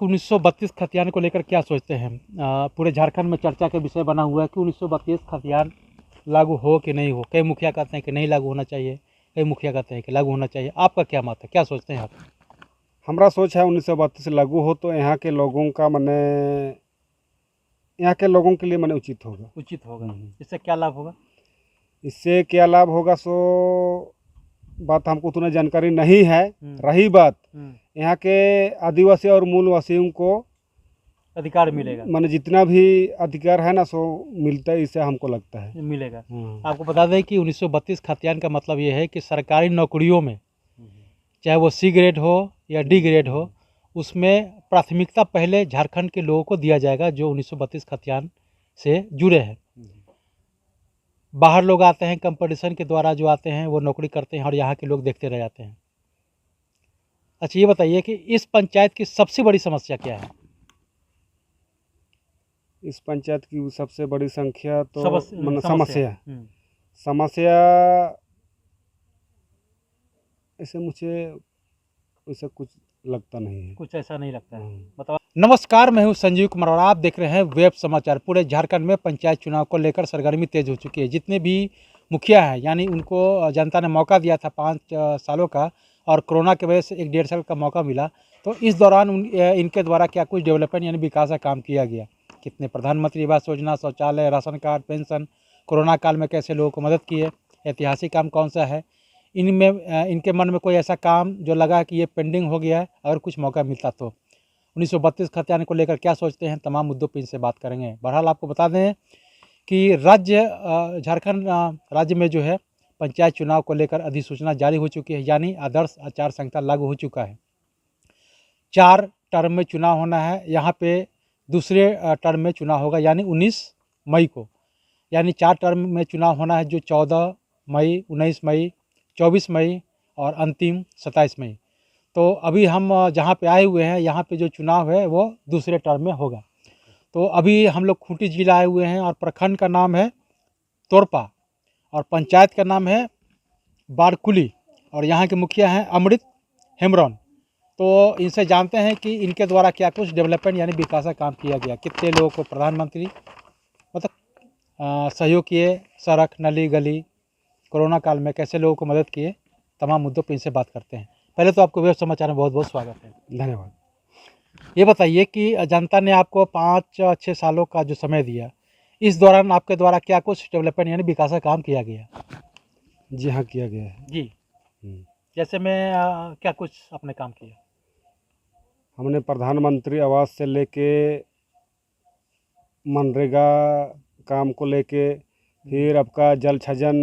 कि 1932 खतियान को लेकर क्या सोचते हैं? पूरे झारखंड में चर्चा का विषय बना हुआ है कि 1932 खतियान लागू हो कि नहीं हो। कई मुखिया कहते हैं कि नहीं लागू होना चाहिए, कई मुखिया कहते हैं कि लागू होना चाहिए। आपका क्या मत है, क्या सोचते हैं आप? हमारा सोच है 1932 लागू हो तो यहाँ के लोगों का मने यहाँ के लोगों के लिए मने उचित होगा। उचित होगा। इससे क्या लाभ होगा? इससे क्या लाभ होगा सो बात हमको उतना जानकारी नहीं है। रही बात यहाँ के आदिवासी और मूलवासियों को अधिकार मिलेगा, माने जितना भी अधिकार है ना सो मिलता है, इससे हमको लगता है मिलेगा। आपको बता दें कि 1932 खतियान का मतलब ये है कि सरकारी नौकरियों में, चाहे वो सी ग्रेड हो या डी ग्रेड हो, उसमें प्राथमिकता पहले झारखंड के लोगों को दिया जाएगा जो 1932 खतियान से जुड़े हैं। बाहर लोग आते हैं कंपटीशन के द्वारा, जो आते हैं वो नौकरी करते हैं और यहाँ के लोग देखते रह जाते हैं। अच्छा, ये बताइए कि इस पंचायत की सबसे बड़ी समस्या क्या है? इस पंचायत की सबसे बड़ी संख्या तो समस्या ऐसे मुझे ऐसा कुछ लगता नहीं है। कुछ ऐसा नहीं लगता है, बताओ। नमस्कार, मैं हूं संजीव कुमार और आप देख रहे हैं वेब समाचार। पूरे झारखंड में पंचायत चुनाव को लेकर सरगर्मी तेज हो चुकी है। जितने भी मुखिया हैं, यानी उनको जनता ने मौका दिया था 5 सालों का, और कोरोना की वजह से 1-1.5 साल का मौका मिला, तो इस दौरान इनके द्वारा क्या कुछ डेवलपमेंट यानी विकास का काम किया गया? कितने प्रधानमंत्री आवास योजना, शौचालय, राशन कार्ड, पेंशन, कोरोना काल में कैसे लोगों को मदद की है, ऐतिहासिक काम कौन सा है, इनमें इनके मन में कोई ऐसा काम जो लगा कि ये पेंडिंग हो गया है, अगर कुछ मौका मिलता तो? 1932 खतियान को लेकर क्या सोचते हैं, तमाम मुद्दों पर इनसे बात करेंगे। बहरहाल आपको बता दें कि झारखंड राज्य में जो है पंचायत चुनाव को लेकर अधिसूचना जारी हो चुकी है, यानी आदर्श आचार संहिता लागू हो चुका है। 4 टर्म में चुनाव होना है। यहाँ पे दूसरे टर्म में चुनाव होगा, यानी 19 मई को, यानी 4 टर्म में चुनाव होना है, जो 14 मई, 19 मई, 24 मई और अंतिम 27 मई। तो अभी हम जहाँ पे आए हुए हैं, यहाँ पे जो चुनाव है वो दूसरे टर्म में होगा। तो अभी हम लोग खूंटी जिला आए हुए हैं और प्रखंड का नाम है तोरपा और पंचायत का नाम है बारकुली, और यहाँ के मुखिया हैं अमृत हेम्ब्रम। तो इनसे जानते हैं कि इनके द्वारा क्या कुछ डेवलपमेंट यानी विकास का काम किया गया, कितने लोगों को प्रधानमंत्री मतलब सहयोग किए, सड़क, नली, गली, कोरोना काल में कैसे लोगों को मदद किए, तमाम मुद्दों पर इनसे बात करते हैं। पहले तो आपको वेब समाचार में बहुत बहुत स्वागत है। धन्यवाद। ये बताइए कि जनता ने आपको 5-6 सालों का जो समय दिया, इस दौरान आपके द्वारा क्या कुछ डेवलपमेंट यानी विकास का काम किया गया? जी हाँ, किया गया है जी। जैसे मैं क्या कुछ आपने काम किया? हमने प्रधानमंत्री आवास से लेके मनरेगा काम को लेके, फिर आपका जल छजन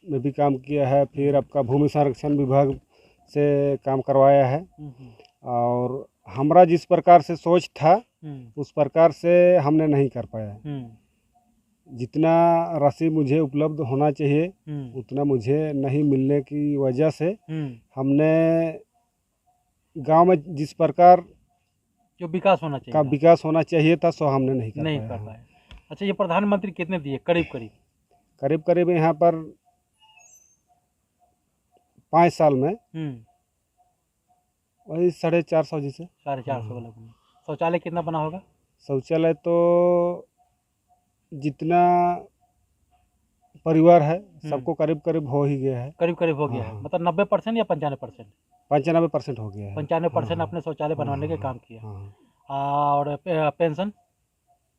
में भी काम किया है, फिर आपका भूमि संरक्षण विभाग से काम करवाया है। और हमारा जिस प्रकार से सोच था उस प्रकार से हमने नहीं कर पाया। जितना राशि मुझे उपलब्ध होना चाहिए उतना मुझे नहीं मिलने की वजह से हमने गांव में जिस प्रकार जो विकास होना चाहिए था सो हमने नहीं कर पाया। अच्छा, ये प्रधानमंत्री कितने दिए? करीब यहाँ पर 5 साल में वही 450 जैसे 450। शौचालय कितना बना होगा? शौचालय तो जितना परिवार है सबको करीब हो ही गया है। करीब हो गया है, मतलब 90% या 95%? 95% हो गया है। 95% अपने शौचालय बनवाने के काम किया। और पेंशन,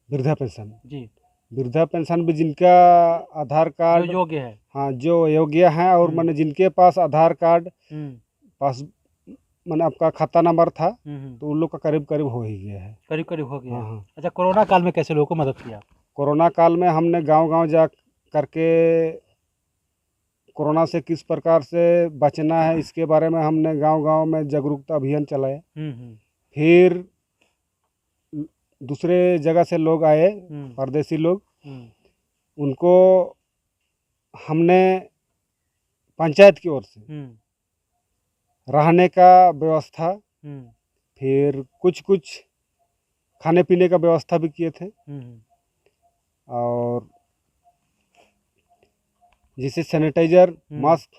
वृद्धा पेंशन जी, वृद्धा पेंशन भी जिनका आधार कार्ड जो योग्य है, हाँ जो योग्य है, और मैंने जिनके पास आधार कार्ड पास मैंने आपका खाता नंबर था तो उन लोग का करीब हो ही गया है। करीब हो गया है। अच्छा, कोरोना काल में कैसे लोगों को मदद किया? कोरोना काल में हमने गांव जा करके कोरोना से किस प्रकार से बचना है इसके बारे में हमने गांव में जागरूकता अभियान चलाए। फिर दूसरे जगह से लोग आए, परदेसी लोग, उनको हमने पंचायत की ओर से रहने का व्यवस्था, फिर कुछ खाने पीने का व्यवस्था भी किए थे। और जैसे सैनिटाइजर, मास्क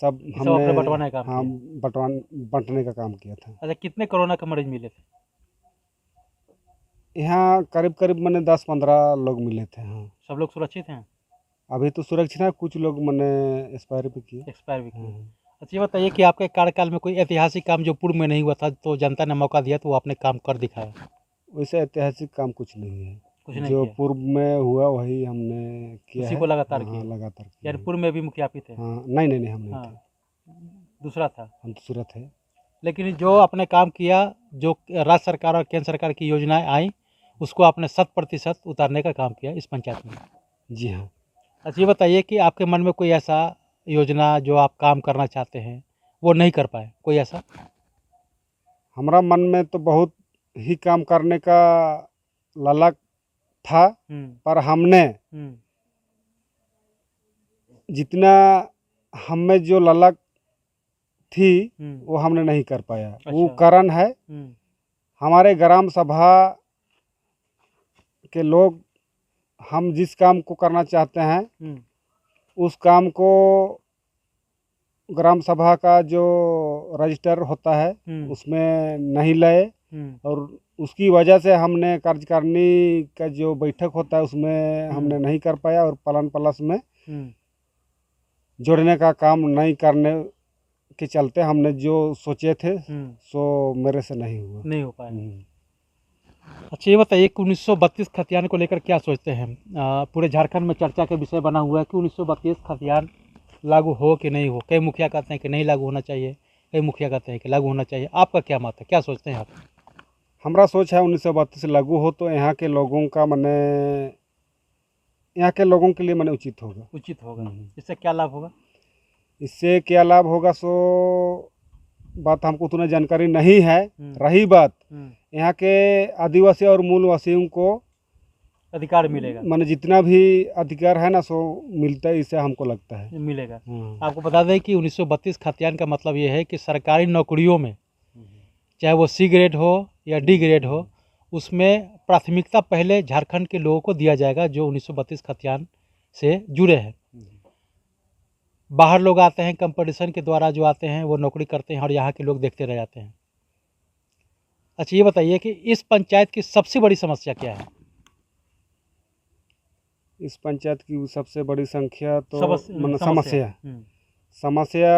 सब हमने बंटवाने का काम बंटने का काम किया था। अच्छा, कितने कोरोना के मरीज मिले थे? यहाँ करीब करीब मैंने 10-15 लोग मिले थे। हाँ, सब लोग सुरक्षित हैं, अभी तो सुरक्षित है, कुछ लोग मैंने एक्सपायर भी किए। एक्सपायर भी किए? हाँ। अच्छा, ये बताइए कि आपके कार्यकाल में कोई ऐतिहासिक काम जो पूर्व में नहीं हुआ था, तो जनता ने मौका दिया तो वो आपने काम कर दिखाया? वैसे ऐतिहासिक काम कुछ नहीं है, कुछ नहीं जो किया, पूर्व में हुआ वही हमने किया उसी है। को लगातार हाँ, किए? लगातार किया यानी है। पूर्व में भी मुखिया आप ही थे? हाँ, नहीं नहीं नहीं, हम नहीं थे, हाँ, दूसरा था। हम तो सूरत है। लेकिन जो आपने काम किया, जो राज्य सरकार और केंद्र सरकार की योजनाएं आई, उसको आपने 100% उतारने का काम किया इस पंचायत में। जी हाँ। अच्छा, ये बताइए कि आपके मन में कोई ऐसा योजना जो आप काम करना चाहते हैं वो नहीं कर पाए, कोई ऐसा? हमारा मन में तो बहुत ही काम करने का ललक था, पर हमने हम्म, जितना हमें जो ललक थी हम्म, वो हमने नहीं कर पाया। वो अच्छा। कारण है हमारे ग्राम सभा के लोग, हम जिस काम को करना चाहते हैं उस काम को ग्राम सभा का जो रजिस्टर होता है उसमें नहीं लाए, और उसकी वजह से हमने कार्यकारिणी का जो बैठक होता है उसमें हमने नहीं कर पाया, और पालन प्लस में जोड़ने का काम नहीं करने के चलते हमने जो सोचे थे सो मेरे से नहीं हुआ। नहीं हो पाया। अच्छा, ये बताइए कि 1932 खतियान को लेकर क्या सोचते हैं? पूरे झारखंड में चर्चा का विषय बना हुआ है कि 1932 खतियान लागू हो कि नहीं हो। कई मुखिया कहते हैं कि नहीं लागू होना चाहिए, कई मुखिया कहते हैं कि लागू होना चाहिए। आपका क्या मत है, क्या सोचते हैं आप? हमारा सोच है 1932 लागू हो तो यहाँ के लोगों का मने, यहाँ के लोगों के लिए मने उचित होगा। उचित होगा। इससे क्या लाभ होगा? इससे क्या लाभ होगा सो बात हमको उतना जानकारी नहीं है। रही बात यहाँ के आदिवासी और मूलवासियों को अधिकार मिलेगा, माने जितना भी अधिकार है ना सो मिलता है, इससे हमको लगता है मिलेगा। आपको बता दें कि 1932 खतियान का मतलब ये है कि सरकारी नौकरियों में, चाहे वो सी ग्रेड हो या डी ग्रेड हो, उसमें प्राथमिकता पहले झारखंड के लोगों को दिया जाएगा जो 1932 खतियान से जुड़े हैं। बाहर लोग आते हैं, कंपटीशन के द्वारा जो आते हैं वो नौकरी करते हैं और यहाँ के लोग देखते रह जाते हैं। अच्छा, ये बताइए कि इस पंचायत की सबसे बड़ी समस्या क्या है? इस पंचायत की सबसे बड़ी संख्या तो समस्या समस्या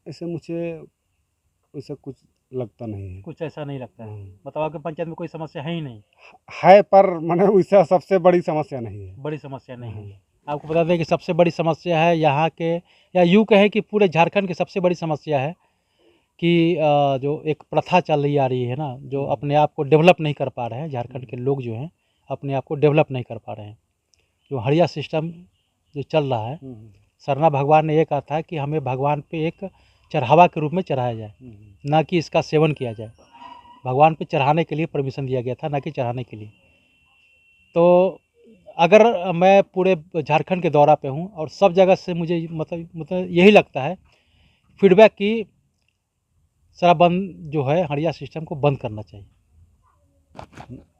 ऐसे मुझे वैसा कुछ लगता नहीं है। कुछ ऐसा नहीं लगता है? बताओ कि पंचायत में कोई समस्या है ही नहीं? है, पर मैंने वैसा सबसे बड़ी समस्या नहीं है। बड़ी समस्या नहीं है। आपको बता दें कि सबसे बड़ी समस्या है यहाँ के, या यूँ कहें कि पूरे झारखंड की सबसे बड़ी समस्या है कि जो एक प्रथा चल रही आ रही है ना, जो अपने आप को डेवलप नहीं कर पा रहे हैं, झारखंड के लोग जो हैं अपने आप को डेवलप नहीं कर पा रहे हैं। जो हड़िया सिस्टम जो चल रहा है, सरना भगवान ने ये कहा था कि हमें भगवान पे एक चढ़ावा के रूप में चढ़ाया जाए, ना कि इसका सेवन किया जाए। भगवान पे चढ़ाने के लिए परमिशन दिया गया था, ना कि चढ़ाने के लिए। तो अगर मैं पूरे झारखंड के दौरा पे हूँ और सब जगह से मुझे मतलब यही लगता है फीडबैक कि शराबबंद जो है हड़िया सिस्टम को बंद करना चाहिए।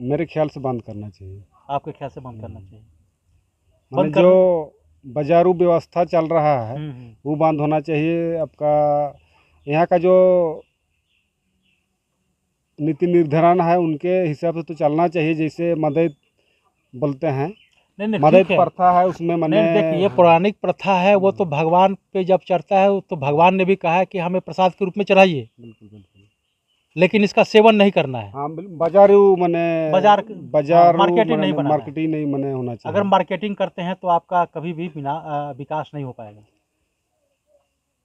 मेरे ख्याल से बंद करना चाहिए। आपके ख्याल से बंद करना चाहिए? माने जो बाजारू व्यवस्था चल रहा है वो बंद होना चाहिए। आपका यहाँ का जो नीति निर्धारण है उनके हिसाब से तो चलना चाहिए, जैसे मदद बोलते हैं, मदद प्रथा है उसमें मने देखिए ये पौराणिक प्रथा है, वो तो भगवान पे जब चढ़ता है तो भगवान ने भी कहा है कि हमें प्रसाद के रूप में चढ़ाइए, लेकिन इसका सेवन नहीं करना है। हाँ, बाजारू मने बाजार मार्केटिंग नहीं बनाना है। मार्केटिंग नहीं मने होना चाहिए। अगर मार्केटिंग करते हैं तो आपका कभी भी विकास नहीं हो पाएगा।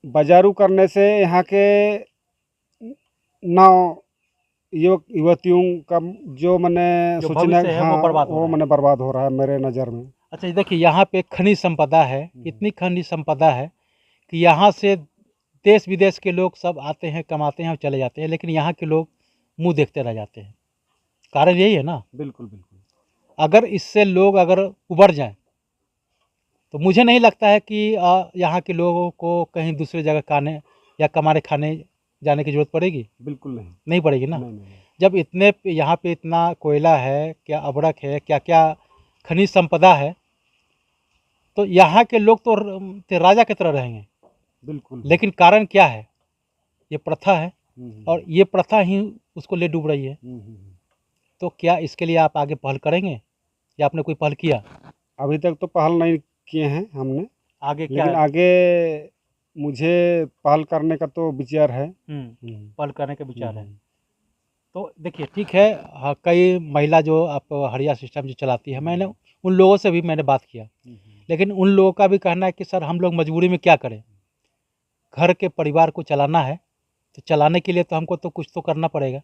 बाजारू करने से यहाँ के नौ युवतियों का जो मैंने सोचना है, हाँ, वो मैंने बर्बाद हो रहा है मेरे नज़र में। अच्छा, देखिए यहाँ पे खनिज संपदा है, इतनी खनिज संपदा है कि यहाँ से देश विदेश के लोग सब आते हैं, कमाते हैं और चले जाते हैं, लेकिन यहाँ के लोग मुंह देखते रह जाते हैं। कारण यही है ना? बिल्कुल बिल्कुल। अगर इससे लोग अगर उबर जाएं तो मुझे नहीं लगता है कि यहाँ के लोगों को कहीं दूसरी जगह खाने या कमाने खाने जाने की जरूरत पड़ेगी। बिल्कुल नहीं पड़ेगी ना। नहीं। जब इतने यहाँ पे इतना कोयला है, क्या अभड़क है, क्या क्या खनिज संपदा है, तो यहाँ के लोग तो राजा की तरह रहेंगे। बिल्कुल। लेकिन कारण क्या है? ये प्रथा है। और ये प्रथा ही उसको ले डूब रही है। तो क्या इसके लिए आप आगे पहल करेंगे या आपने कोई पहल किया? अभी तक तो पहल नहीं किए हैं हमने, आगे क्या लेकिन आगे मुझे पहल करने का तो विचार है। पहल करने का विचार है। तो देखिए ठीक है, हाँ, कई महिला जो आप हड़िया सिस्टम जो चलाती है, मैंने उन लोगों से भी मैंने बात किया, लेकिन उन लोगों का भी कहना है कि सर हम लोग मजबूरी में क्या करें, घर के परिवार को चलाना है, तो चलाने के लिए तो हमको तो कुछ तो करना पड़ेगा।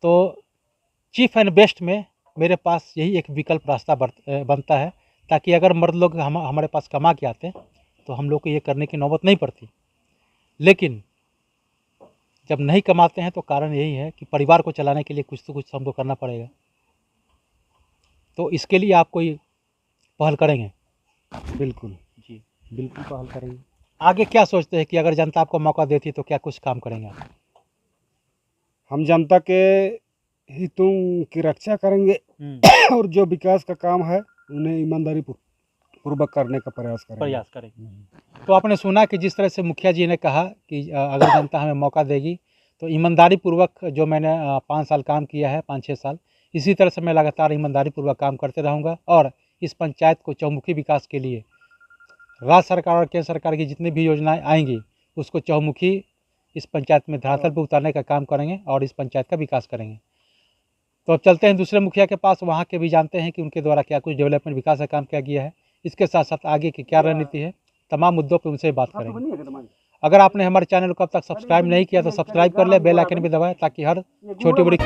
तो चीफ एंड बेस्ट में मेरे पास यही एक विकल्प रास्ता बनता है, ताकि अगर मर्द लोग हमारे पास कमा के आते हैं तो हम लोग को ये करने की नौबत नहीं पड़ती। लेकिन जब नहीं कमाते हैं तो कारण यही है कि परिवार को चलाने के लिए कुछ तो कुछ हमको करना पड़ेगा। तो इसके लिए आप कोई पहल करेंगे? बिल्कुल जी, बिल्कुल पहल करेंगे। आगे क्या सोचते हैं कि अगर जनता आपको मौका देती तो क्या कुछ काम करेंगे आप? हम जनता के हितों की रक्षा करेंगे और जो विकास का काम है उन्हें ईमानदारी पूर्वक करने का प्रयास करेंगे। तो आपने सुना कि जिस तरह से मुखिया जी ने कहा कि अगर जनता हमें मौका देगी तो ईमानदारी पूर्वक, जो मैंने 5 साल काम किया है, 5-6 साल, इसी तरह से मैं लगातार ईमानदारी पूर्वक काम करते रहूँगा और इस पंचायत को चहुमुखी विकास के लिए राज्य सरकार और केंद्र सरकार की जितनी भी योजनाएं आएंगी उसको चहुमुखी इस पंचायत में धरातल पर उतारने का काम करेंगे और इस पंचायत का विकास करेंगे। तो अब चलते हैं दूसरे मुखिया के पास, वहाँ के भी जानते हैं कि उनके द्वारा क्या कुछ डेवलपमेंट विकास का काम किया गया है, इसके साथ साथ आगे की क्या रणनीति है, तमाम मुद्दों पर उनसे बात करेंगे। अगर आपने हमारे चैनल को अब तक सब्सक्राइब नहीं किया तो सब्सक्राइब कर ले, बेल आइकन भी दबाएं ताकि हर छोटी बड़ी